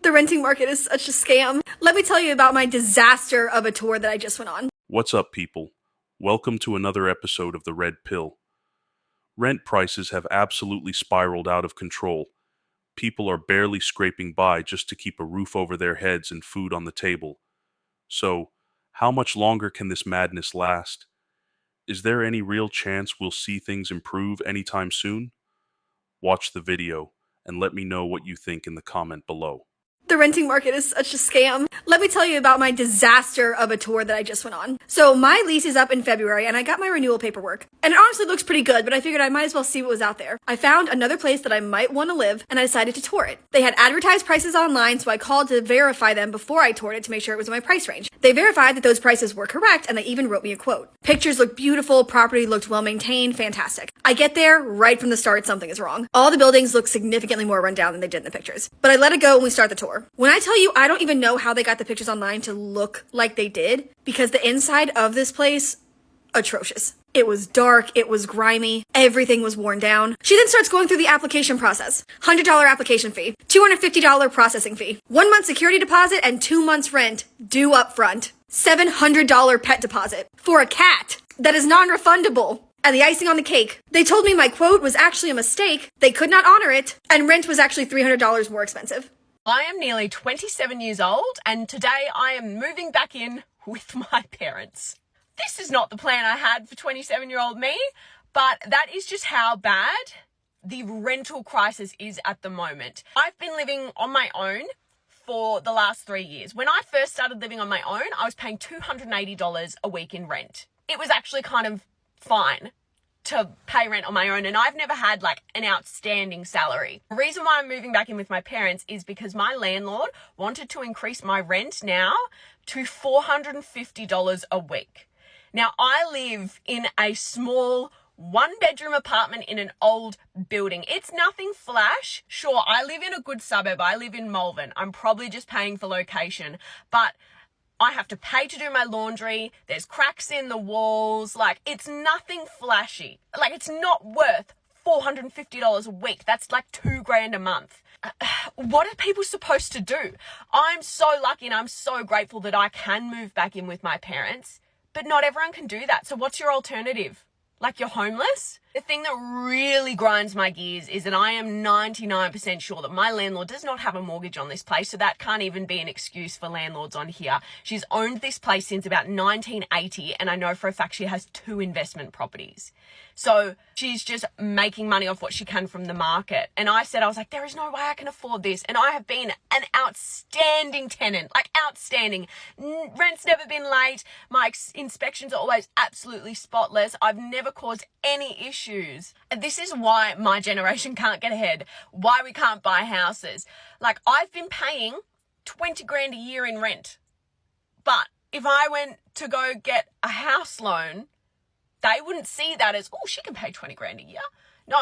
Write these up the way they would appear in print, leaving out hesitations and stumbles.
The renting market is such a scam. Let me tell you about my disaster of a tour that I just went on. What's up, people? Welcome to another episode of The Red Pill. Rent prices have absolutely spiraled out of control. People are barely scraping by just to keep a roof over their heads and food on the table. So, how much longer can this madness last? Is there any real chance we'll see things improve anytime soon? Watch the video and let me know what you think in the comment below. The renting market is such a scam. Let me tell you about my disaster of a tour that I just went on. So my lease is up in February and I got my renewal paperwork. And it honestly looks pretty good, but I figured I might as well see what was out there. I found another place that I might want to live and I decided to tour it. They had advertised prices online, so I called to verify them before I toured it to make sure it was in my price range. They verified that those prices were correct and they even wrote me a quote. Pictures looked beautiful, property looked well maintained, fantastic. I get there, right from the start, something is wrong. All the buildings look significantly more run down than they did in the pictures. But I let it go when we start the tour. When I tell you, I don't even know how they got the pictures online to look like they did, because the inside of this place, atrocious. It was dark, it was grimy, everything was worn down. She then starts going through the application process. $100 application fee, $250 processing fee, 1 month security deposit, and 2 months rent due up front. $700 pet deposit for a cat that is non-refundable. And the icing on the cake, they told me my quote was actually a mistake, they could not honor it, and rent was actually $300 more expensive. I am nearly 27 years old and today I am moving back in with my parents. This is not the plan I had for 27-year-old me, but that is just how bad the rental crisis is at the moment. I've been living on my own for the last 3 years. When I first started living on my own, I was paying $280 a week in rent. It was actually kind of fine to pay rent on my own, and I've never had like an outstanding salary. The reason why I'm moving back in with my parents is because my landlord wanted to increase my rent now to $450 a week. Now I live in a small 1-bedroom apartment in an old building. It's nothing flash. Sure, I live in a good suburb. I live in Malvern. I'm probably just paying for location, but I have to pay to do my laundry. There's cracks in the walls. Like, it's nothing flashy. Like, it's not worth $450 a week. That's like $2,000 a month. What are people supposed to do? I'm so lucky and I'm so grateful that I can move back in with my parents, but not everyone can do that. So what's your alternative? Like, you're homeless? The thing that really grinds my gears is that I am 99% sure that my landlord does not have a mortgage on this place, so that can't even be an excuse for landlords on here. She's owned this place since about 1980, and I know for a fact she has 2 investment properties. So she's just making money off what she can from the market. And I was like, there is no way I can afford this. And I have been an outstanding tenant, like outstanding. Rent's never been late. My inspections are always absolutely spotless. I've never caused any issues. And this is why my generation can't get ahead, why we can't buy houses. Like, I've been paying 20 grand a year in rent. But if I went to go get a house loan, they wouldn't see that as, oh, she can pay 20 grand a year. No,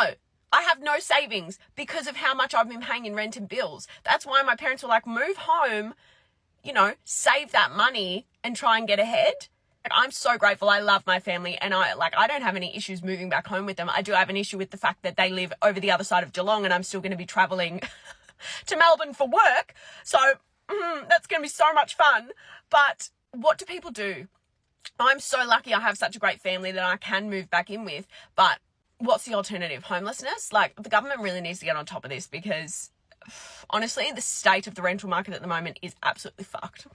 I have no savings because of how much I've been paying in rent and bills. That's why my parents were like, move home, save that money and try and get ahead. I'm so grateful. I love my family and I don't have any issues moving back home with them. I do have an issue with the fact that they live over the other side of Geelong and I'm still going to be traveling to Melbourne for work. So that's going to be so much fun. But what do people do? I'm so lucky I have such a great family that I can move back in with. But what's the alternative? Homelessness? Like, the government really needs to get on top of this because honestly, the state of the rental market at the moment is absolutely fucked.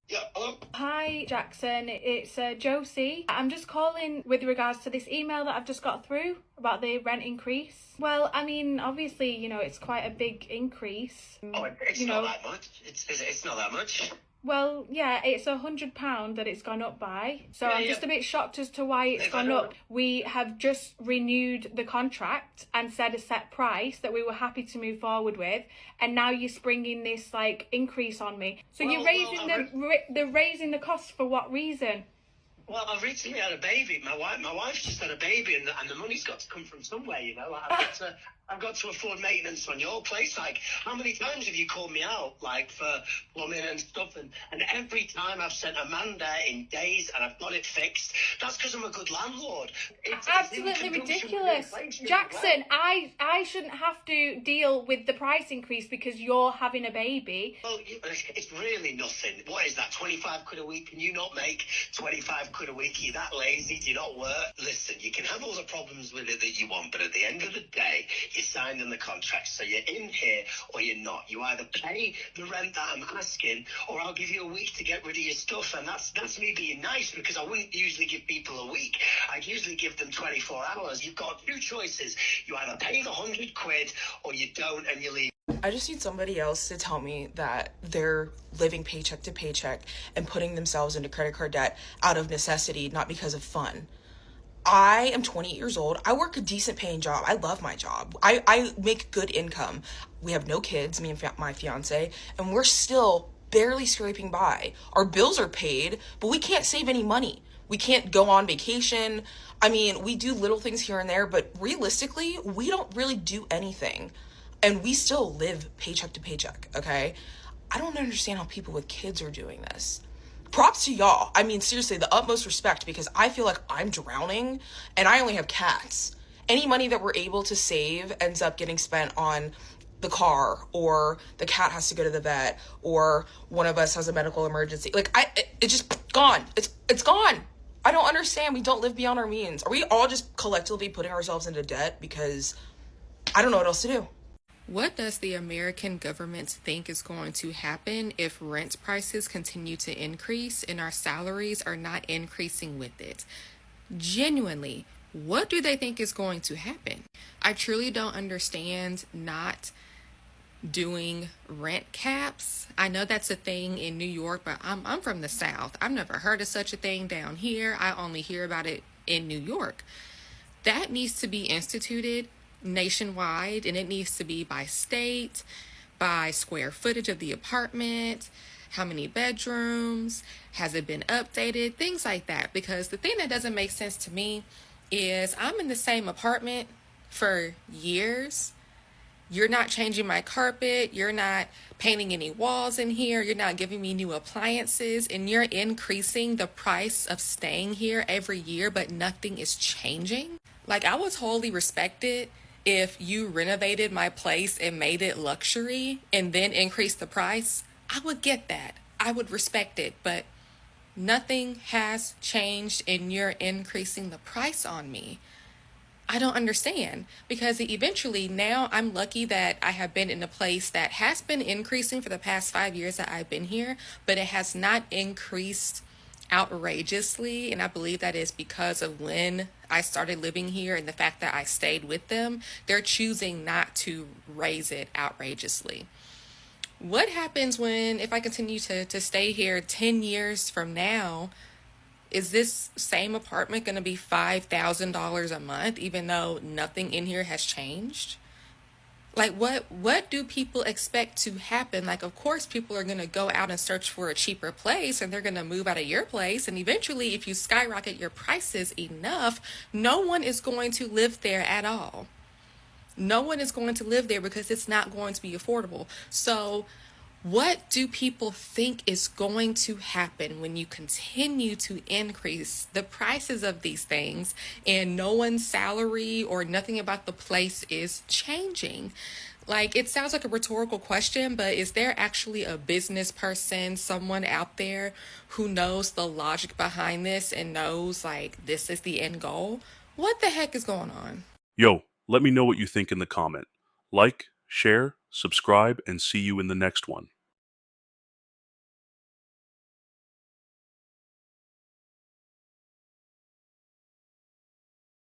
Yeah, hello? Hi Jackson, it's Josie. I'm just calling with regards to this email that I've just got through about the rent increase. Well, I mean, obviously, it's quite a big increase. Oh, it's not that much. It's not that much. Well, yeah, it's £100 that it's gone up by. So I'm just a bit shocked as to why it's gone up. We have just renewed the contract and said a set price that we were happy to move forward with, and now you're springing this increase on me. So you're raising the cost for what reason? Well, I've recently had a baby. My wife just had a baby, and the money's got to come from somewhere. I've got to afford maintenance on your place. Like, how many times have you called me out, like, for plumbing and stuff? And every time I've sent a man there in days and I've got it fixed. That's because I'm a good landlord. It's Absolutely in conjunction with ridiculous. the inflation as Jackson, well. I shouldn't have to deal with the price increase because you're having a baby. Well, it's really nothing. What is that, 25 quid a week? Can you not make 25 quid a week? Are you that lazy? Do you not work? Listen, you can have all the problems with it that you want, but at the end of the day, you signed in the contract, so you're in here or you're not. You either pay the rent that I'm asking, or I'll give you a week to get rid of your stuff, and that's me being nice, because I wouldn't usually give people a week. I'd usually give them 24 hours. You've got two choices. You either pay the 100 quid or you don't, and you leave. I just need somebody else to tell me that they're living paycheck to paycheck and putting themselves into credit card debt out of necessity, not because of fun. I am 20 years old. I work a decent paying job. I love my job. I make good income. We have no kids, me and my fiance, and we're still barely scraping by. Our bills are paid, but we can't save any money. We can't go on vacation. I mean, we do little things here and there, but realistically, we don't really do anything. And we still live paycheck to paycheck, okay? I don't understand how people with kids are doing this. Props to y'all. I mean, seriously, the utmost respect, because I feel like I'm drowning and I only have cats. Any money that we're able to save ends up getting spent on the car, or the cat has to go to the vet, or one of us has a medical emergency. Like, it's just gone. It's gone. I don't understand. We don't live beyond our means. Are we all just collectively putting ourselves into debt because I don't know what else to do? What does the American government think is going to happen if rent prices continue to increase and our salaries are not increasing with it? Genuinely, what do they think is going to happen? I truly don't understand not doing rent caps. I know that's a thing in New York, but I'm from the South. I've never heard of such a thing down here. I only hear about it in New York. That needs to be instituted nationwide, and it needs to be by state, by square footage of the apartment, how many bedrooms, has it been updated, things like that. Because the thing that doesn't make sense to me is I'm in the same apartment for years. You're not changing my carpet, you're not painting any walls in here, you're not giving me new appliances, and you're increasing the price of staying here every year, but nothing is changing. Like, I would totally respect it if you renovated my place and made it luxury and then increased the price. I would get that. I would respect it, but nothing has changed and you're increasing the price on me. I don't understand, because eventually now I'm lucky that I have been in a place that has been increasing for the past 5 years that I've been here, but it has not increased outrageously, and I believe that is because of when I started living here and the fact that I stayed with them. They're choosing not to raise it outrageously. What happens if I continue to stay here 10 years from now? Is this same apartment going to be $5,000 a month, even though nothing in here has changed? Like, what do people expect to happen? Like, of course, people are going to go out and search for a cheaper place, and they're going to move out of your place. And eventually, if you skyrocket your prices enough, no one is going to live there at all. No one is going to live there because it's not going to be affordable. So what do people think is going to happen when you continue to increase the prices of these things and no one's salary or nothing about the place is changing? Like, it sounds like a rhetorical question, but is there actually a business person, someone out there who knows the logic behind this and knows, like, this is the end goal? What the heck is going on? Yo, let me know what you think in the comment. Like, share, subscribe, and see you in the next one.